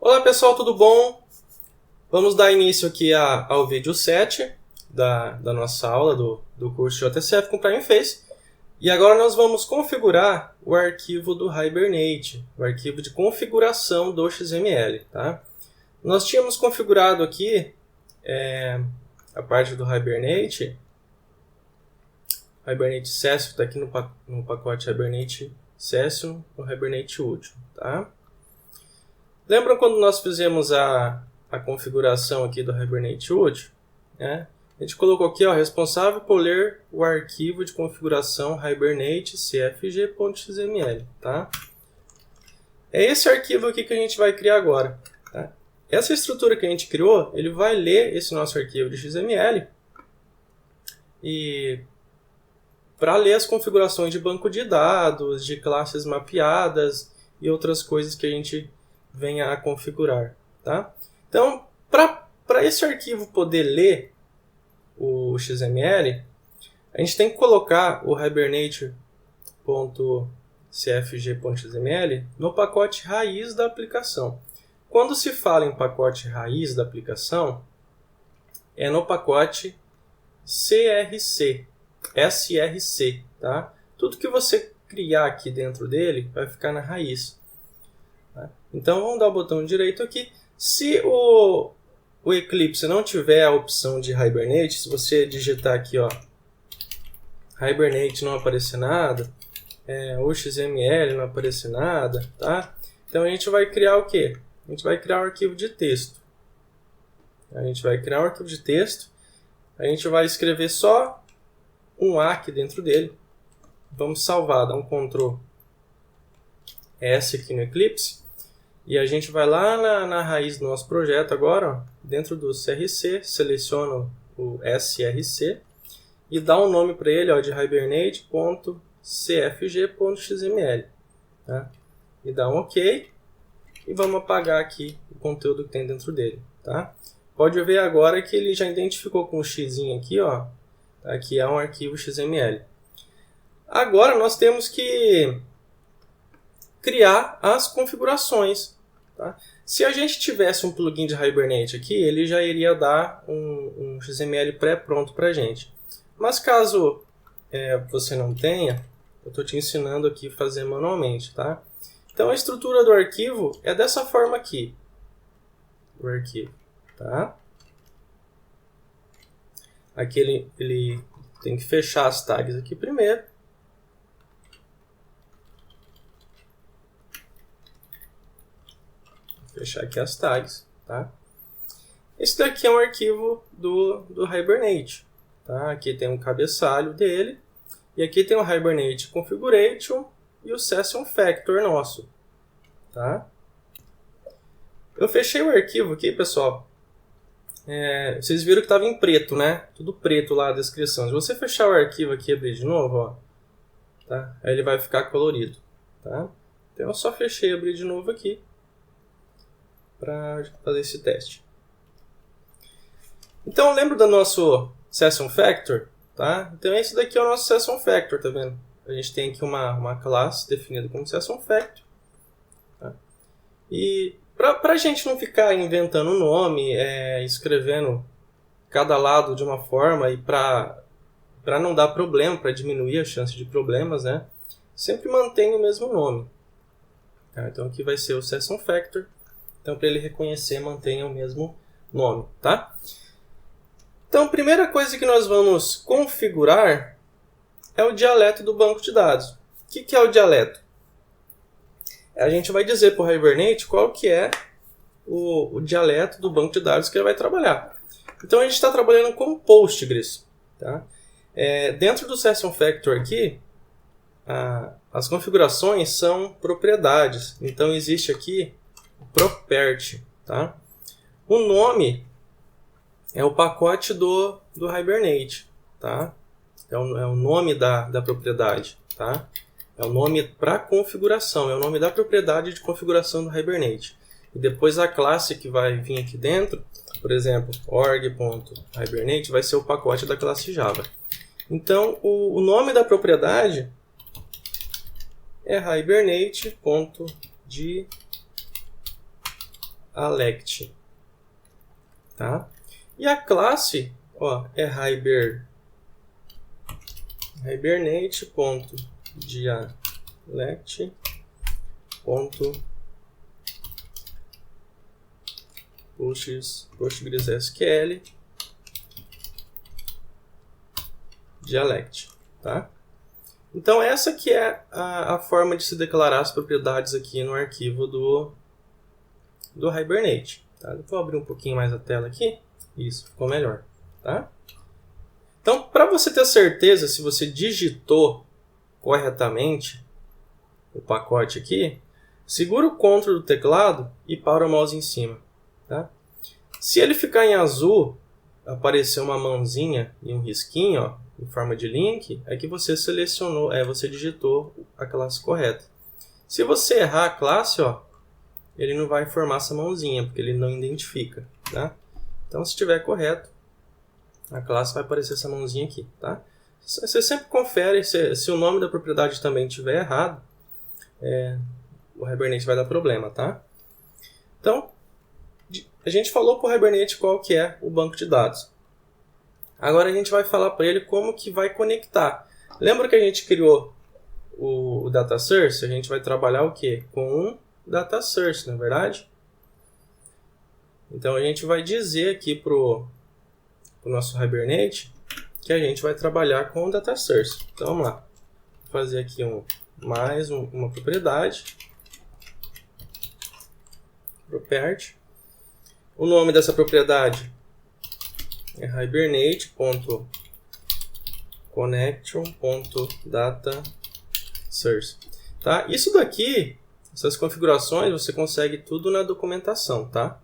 Olá pessoal, tudo bom? Vamos dar início aqui ao vídeo 7 da nossa aula do curso JSF com Primeface. E agora nós vamos configurar o arquivo do Hibernate, o arquivo de configuração do XML. Tá? Nós tínhamos configurado aqui a parte do Hibernate Session, está aqui no pacote Hibernate Session, no Hibernate útil. Tá? Lembram quando nós fizemos a configuração aqui do Hibernate útil? Né? A gente colocou aqui, responsável por ler o arquivo de configuração Hibernate cfg.xml. Tá? É esse arquivo aqui que a gente vai criar agora. Tá? Essa estrutura que a gente criou, ele vai ler esse nosso arquivo de XML e para ler as configurações de banco de dados, de classes mapeadas e outras coisas que a gente venha a configurar. Tá? Então, para esse arquivo poder ler o XML, a gente tem que colocar o hibernate.cfg.xml no pacote raiz da aplicação. Quando se fala em pacote raiz da aplicação, é no pacote src. Tá? Tudo que você criar aqui dentro dele vai ficar na raiz. Tá? Então vamos dar o botão direito aqui. Se o Eclipse não tiver a opção de Hibernate, se você digitar aqui Hibernate não aparecer nada, o XML não aparecer nada, tá? Então a gente vai criar o quê? A gente vai criar um arquivo de texto. A gente vai escrever só um A aqui dentro dele. Vamos salvar, dar um Ctrl S aqui no Eclipse. E a gente vai lá na raiz do nosso projeto agora, dentro do CRC, seleciona o SRC e dá um nome para ele de hibernate.cfg.xml. Tá? E dá um OK e vamos apagar aqui o conteúdo que tem dentro dele. Tá? Pode ver agora que ele já identificou com o X aqui, tá? Que é um arquivo XML. Agora nós temos que criar as configurações. Tá? Se a gente tivesse um plugin de Hibernate aqui, ele já iria dar um XML pré-pronto para a gente. Mas caso você não tenha, eu estou te ensinando aqui a fazer manualmente. Tá? Então a estrutura do arquivo é dessa forma aqui. O arquivo. Tá? Aqui ele tem que fechar as tags aqui primeiro. Fechar aqui as tags, tá? Esse daqui é um arquivo do Hibernate, tá? Aqui tem um cabeçalho dele, e aqui tem o Hibernate Configuration e o Session Factor nosso, tá? Eu fechei o arquivo aqui, pessoal. Vocês viram que estava em preto, né? Tudo preto lá a descrição. Se você fechar o arquivo aqui e abrir de novo, tá? Aí ele vai ficar colorido, tá? Então eu só fechei e abri de novo aqui para fazer esse teste. Então lembra do nosso Session Factor? Tá? Então esse daqui é o nosso Session Factor, tá vendo? A gente tem aqui uma classe definida como Session Factor. Tá? E para a gente não ficar inventando um nome, escrevendo cada lado de uma forma e para não dar problema, para diminuir a chance de problemas, né? Sempre mantém o mesmo nome. Tá? Então aqui vai ser o Session Factor. Então, para ele reconhecer, mantenha o mesmo nome, tá? Então, a primeira coisa que nós vamos configurar é o dialeto do banco de dados. O que é o dialeto? A gente vai dizer para o Hibernate qual que é o dialeto do banco de dados que ele vai trabalhar. Então, a gente está trabalhando com Postgres. Tá? Dentro do Session Factor aqui, as configurações são propriedades. Então, existe aqui property, tá? O nome é o pacote do Hibernate, tá? É o nome da propriedade, tá? É o nome para configuração, é o nome da propriedade de configuração do Hibernate. E depois a classe que vai vir aqui dentro, por exemplo, org.hibernate, vai ser o pacote da classe Java. Então, o nome da propriedade é hibernate.de .alect, tá? E a classe, ó, é hibernate.dialect.PostgreSQL dialect, tá? Então essa que é a forma de se declarar as propriedades aqui no arquivo do Hibernate, tá? Eu vou abrir um pouquinho mais a tela aqui. Isso, ficou melhor, tá? Então, para você ter certeza se você digitou corretamente o pacote aqui, segura o Ctrl do teclado e para o mouse em cima, tá? Se ele ficar em azul, aparecer uma mãozinha e um risquinho, ó, em forma de link, é que você selecionou, você digitou a classe correta. Se você errar a classe, ó, ele não vai formar essa mãozinha, porque ele não identifica, tá? Então, se estiver correto, a classe vai aparecer essa mãozinha aqui, tá? Você sempre confere, se o nome da propriedade também estiver errado, o Hibernate vai dar problema, tá? Então, a gente falou para o Hibernate qual que é o banco de dados. Agora a gente vai falar para ele como que vai conectar. Lembra que a gente criou o data source? A gente vai trabalhar o quê? Com um data source, não é verdade? Então a gente vai dizer aqui para o nosso Hibernate que a gente vai trabalhar com o data source. Então vamos lá. Vou fazer aqui mais uma propriedade. Property. O nome dessa propriedade é hibernate.connection.dataSource. Tá? Isso daqui, essas configurações, você consegue tudo na documentação, tá?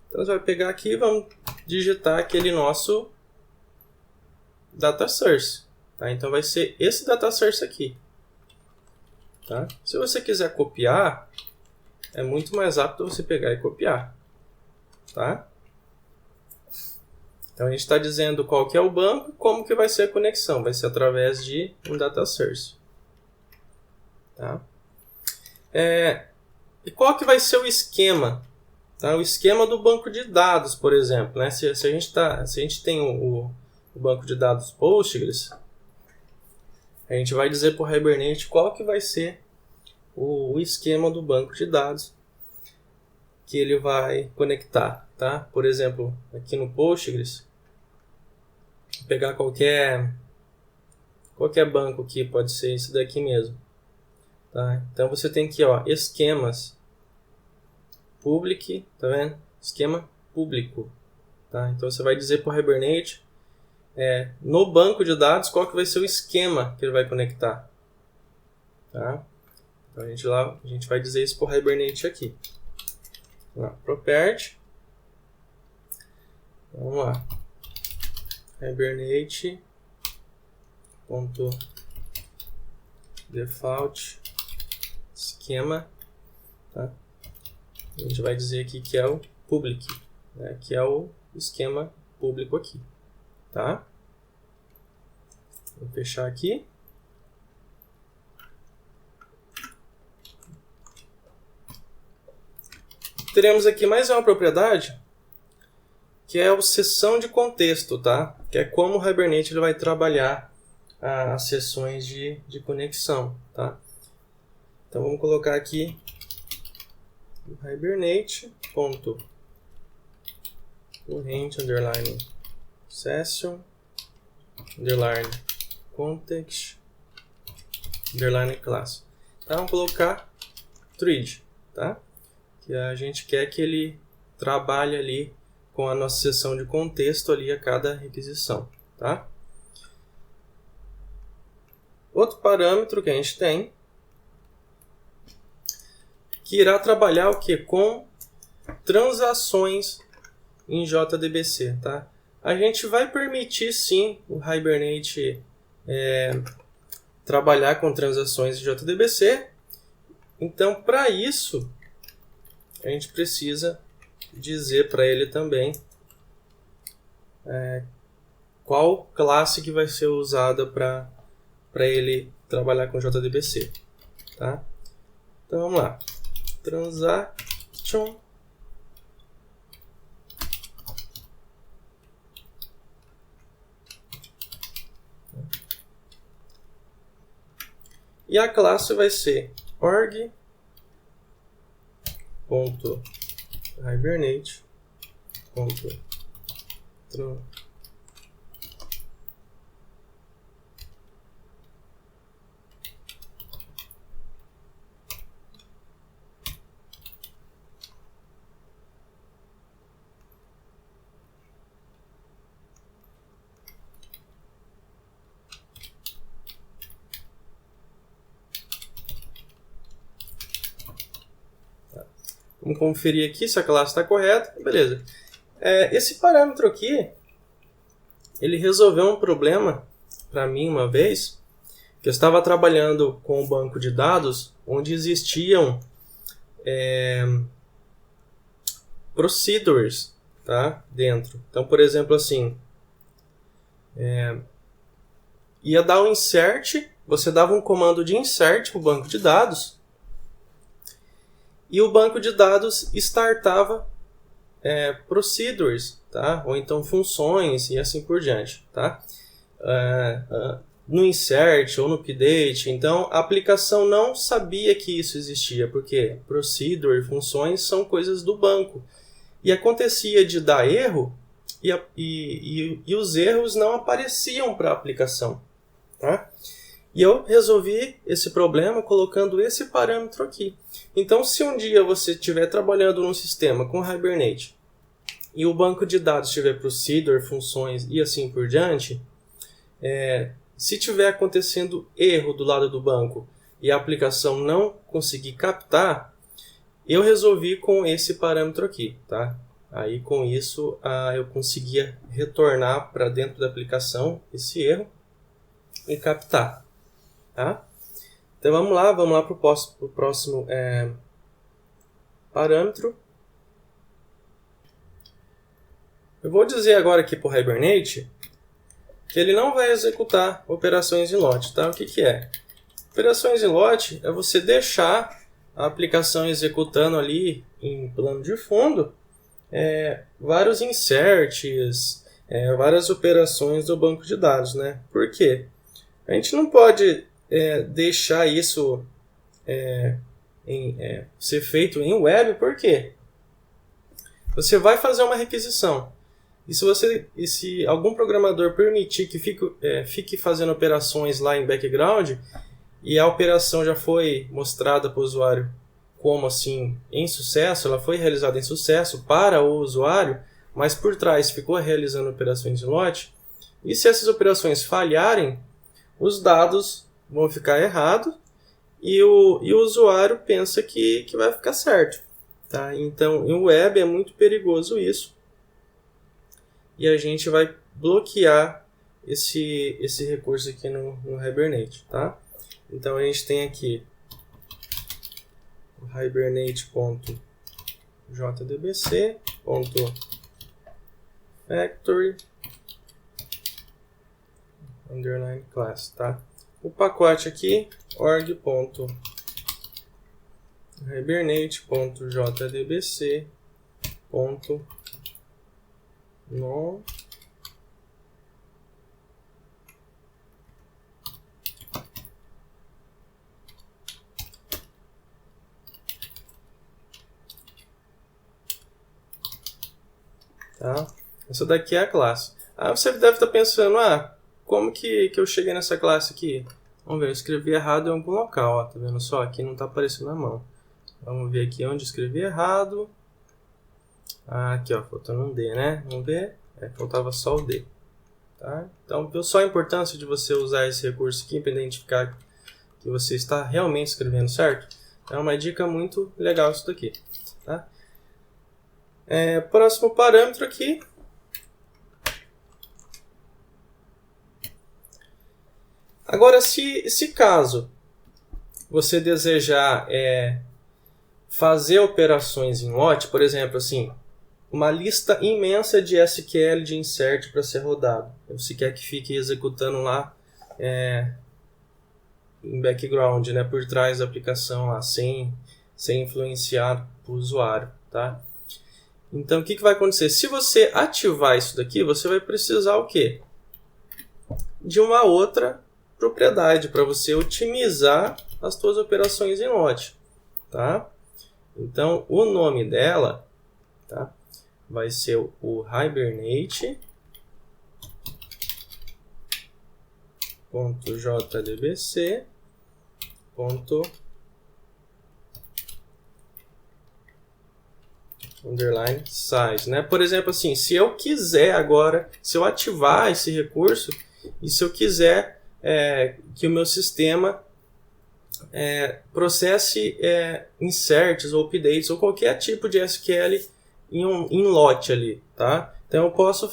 Então, você vai pegar aqui e vamos digitar aquele nosso data source. Tá? Então, vai ser esse data source aqui. Tá? Se você quiser copiar, é muito mais rápido você pegar e copiar. Tá? Então, a gente está dizendo qual que é o banco e como que vai ser a conexão. Vai ser através de um data source. Tá? E qual que vai ser o esquema? Tá? O esquema do banco de dados, por exemplo. Né? Se a gente tem o banco de dados Postgres, a gente vai dizer para o Hibernate qual que vai ser o esquema do banco de dados que ele vai conectar. Tá? Por exemplo, aqui no Postgres, vou pegar qualquer banco aqui, pode ser esse daqui mesmo. Tá? Então você tem aqui, ó, esquemas public, tá vendo? Esquema público. Tá? Então você vai dizer para o Hibernate no banco de dados qual que vai ser o esquema que ele vai conectar. Tá? Então a gente vai dizer isso para o Hibernate aqui. Property. Vamos lá. Hibernate.default esquema, tá? A gente vai dizer aqui que é o public, né? Que é o esquema público aqui, tá? Vou fechar aqui. Teremos aqui mais uma propriedade que é a seção de contexto, tá? Que é como o Hibernate ele vai trabalhar as seções de conexão, tá? Então vamos colocar aqui o Hibernate.current_context_class. Tá? Vamos colocar thread, tá? Que a gente quer que ele trabalhe ali com a nossa seção de contexto ali a cada requisição, tá? Outro parâmetro que a gente tem que irá trabalhar o que? Com transações em JDBC, tá? A gente vai permitir sim o Hibernate trabalhar com transações em JDBC. Então, para isso, a gente precisa dizer para ele também qual classe que vai ser usada para ele trabalhar com JDBC, tá? Então vamos lá. transaction e a classe vai ser org.hibernate.tran. Vamos conferir aqui se a classe está correta. Beleza. Esse parâmetro aqui, ele resolveu um problema para mim uma vez, que eu estava trabalhando com um banco de dados onde existiam procedures, tá, dentro. Então, por exemplo, assim, ia dar um insert, você dava um comando de insert para o banco de dados, e o banco de dados startava procedures, tá? Ou então funções e assim por diante, tá? No insert ou no update. Então a aplicação não sabia que isso existia, porque procedure, funções são coisas do banco. E acontecia de dar erro e os erros não apareciam para a aplicação, tá? E eu resolvi esse problema colocando esse parâmetro aqui. Então, se um dia você estiver trabalhando num sistema com Hibernate e o banco de dados tiver procedure, funções e assim por diante, se tiver acontecendo erro do lado do banco e a aplicação não conseguir captar, eu resolvi com esse parâmetro aqui, tá? Aí com isso eu conseguia retornar para dentro da aplicação esse erro e captar. Tá? Então vamos lá para o próximo parâmetro. Eu vou dizer agora aqui para o Hibernate que ele não vai executar operações em lote. Tá? O que é? Operações em lote é você deixar a aplicação executando ali em plano de fundo vários inserts, várias operações do banco de dados. Né? Por quê? A gente não pode deixar isso ser feito em web, por quê? Você vai fazer uma requisição. E se algum programador permitir que fique fazendo operações lá em background e a operação já foi mostrada para o usuário como assim em sucesso, ela foi realizada em sucesso para o usuário, mas por trás ficou realizando operações em lote, e se essas operações falharem, os dados vão ficar errados e o usuário pensa que vai ficar certo. Tá? Então, em web é muito perigoso isso. E a gente vai bloquear esse recurso aqui no Hibernate. Tá? Então, a gente tem aqui o hibernate.jdbc.factory underline class, tá? O pacote aqui, org.hibernate.jdbc.non tá? Essa daqui é a classe. Você deve estar pensando, como que eu cheguei nessa classe aqui? Vamos ver, eu escrevi errado em algum local, ó, tá vendo só? Aqui não está aparecendo na mão. Vamos ver aqui onde escrevi errado. Aqui, ó, faltando um D, né? Vamos ver. Faltava só o D. Tá? Então, viu só a importância de você usar esse recurso aqui para identificar que você está realmente escrevendo certo? É uma dica muito legal isso daqui. Tá? Próximo parâmetro aqui. Agora, se caso você desejar fazer operações em lote, por exemplo, assim, uma lista imensa de SQL de insert para ser rodado. Você quer que fique executando lá em background, né, por trás da aplicação, lá, sem sem influenciar o usuário, tá? Então, o que vai acontecer? Se você ativar isso daqui, você vai precisar o quê? De uma outra propriedade para você otimizar as suas operações em lote, tá? Então, o nome dela, tá, vai ser o Hibernate.jdbc. Underline size, né? Por exemplo, assim, se eu quiser agora, se eu ativar esse recurso e se eu quiser que o meu sistema processe inserts ou updates ou qualquer tipo de SQL em lote ali, tá? Então eu posso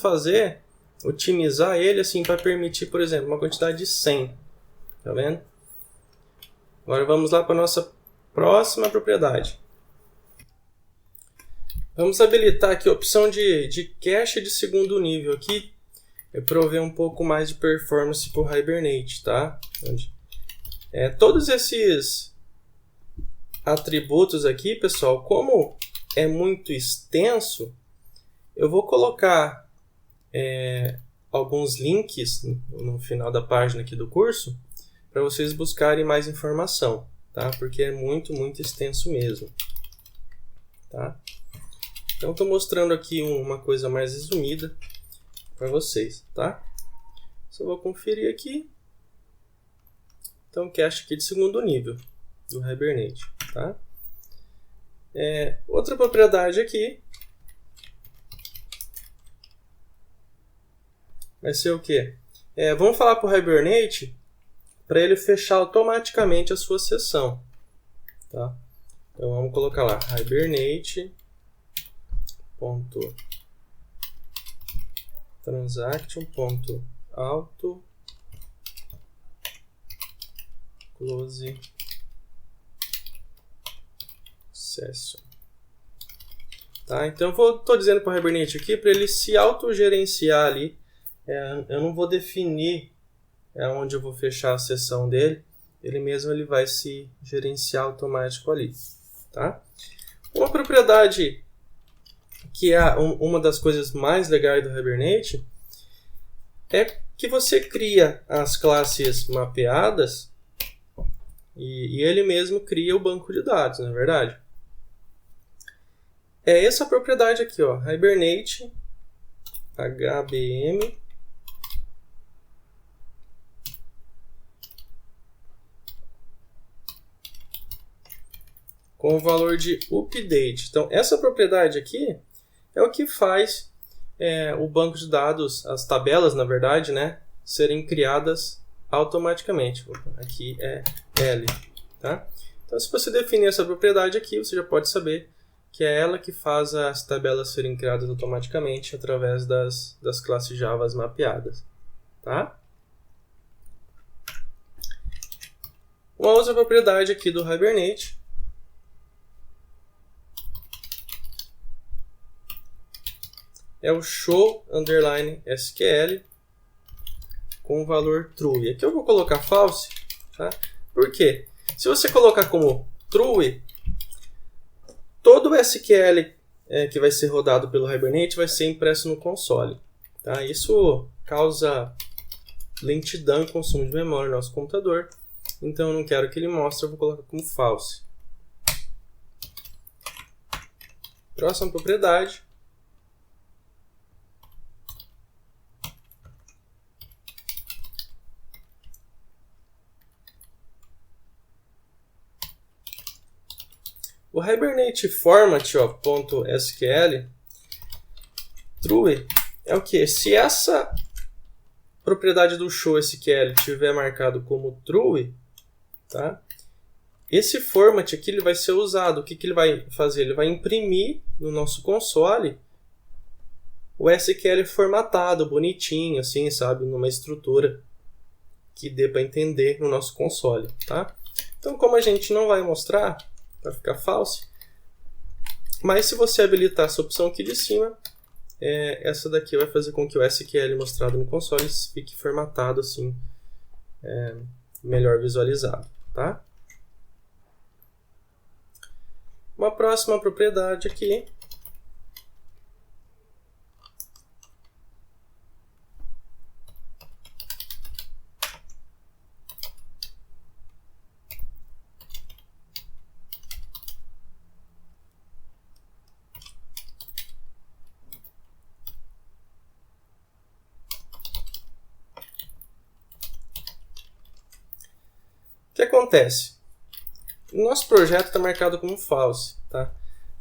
otimizar ele assim para permitir, por exemplo, uma quantidade de 100, tá vendo? Agora vamos lá para a nossa próxima propriedade. Vamos habilitar aqui a opção de cache de segundo nível aqui, prover um pouco mais de performance para o Hibernate, tá? Todos esses atributos aqui, pessoal, como é muito extenso, eu vou colocar alguns links no final da página aqui do curso para vocês buscarem mais informação, tá? Porque é muito, muito extenso mesmo, tá? Então, estou mostrando aqui uma coisa mais resumida para vocês, tá? Só vou conferir aqui. Então, cache aqui de segundo nível do Hibernate, tá? Outra propriedade aqui vai ser o quê? Vamos falar para o Hibernate para ele fechar automaticamente a sua sessão, tá? Então, vamos colocar lá, Hibernate.transaction.auto close session. Tá? Então eu estou dizendo para o Hibernate aqui para ele se autogerenciar ali. Eu não vou definir onde eu vou fechar a sessão dele. Ele mesmo vai se gerenciar automático ali. Tá? Uma propriedade que é uma das coisas mais legais do Hibernate é que você cria as classes mapeadas e ele mesmo cria o banco de dados, não é verdade? É essa propriedade aqui, ó, Hibernate HBM com o valor de update. Então, essa propriedade aqui é o que faz o banco de dados, as tabelas, na verdade, né, serem criadas automaticamente. Aqui é L, tá? Então, se você definir essa propriedade aqui, você já pode saber que é ela que faz as tabelas serem criadas automaticamente através das classes Java mapeadas, tá? Uma outra propriedade aqui do Hibernate é o show underline SQL com o valor true. E aqui eu vou colocar false, tá? Por quê? Se você colocar como true, todo o SQL que vai ser rodado pelo Hibernate vai ser impresso no console, tá? Isso causa lentidão e consumo de memória no nosso computador. Então eu não quero que ele mostre, eu vou colocar como false. Próxima propriedade. O Hibernate format, ó, .sql true é o que? Se essa propriedade do show SQL tiver marcado como true, tá? Esse format aqui ele vai ser usado. O que ele vai fazer? Ele vai imprimir no nosso console o SQL formatado, bonitinho, assim, sabe? Numa estrutura que dê para entender no nosso console, tá? Então, como a gente não vai mostrar, vai ficar false. Mas se você habilitar essa opção aqui de cima, essa daqui vai fazer com que o SQL mostrado no console fique formatado assim, melhor visualizado, tá? uma próxima propriedade aqui. O que acontece? O nosso projeto está marcado como false, tá?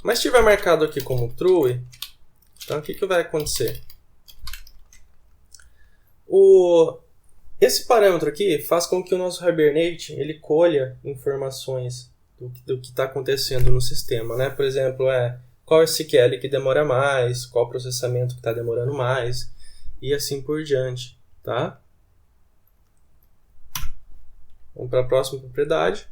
Mas se estiver marcado aqui como true, então o que vai acontecer? Esse parâmetro aqui faz com que o nosso Hibernate ele colha informações do que está acontecendo no sistema, né? Por exemplo, qual SQL que demora mais, qual processamento que está demorando mais, e assim por diante, tá? Vamos para a próxima propriedade.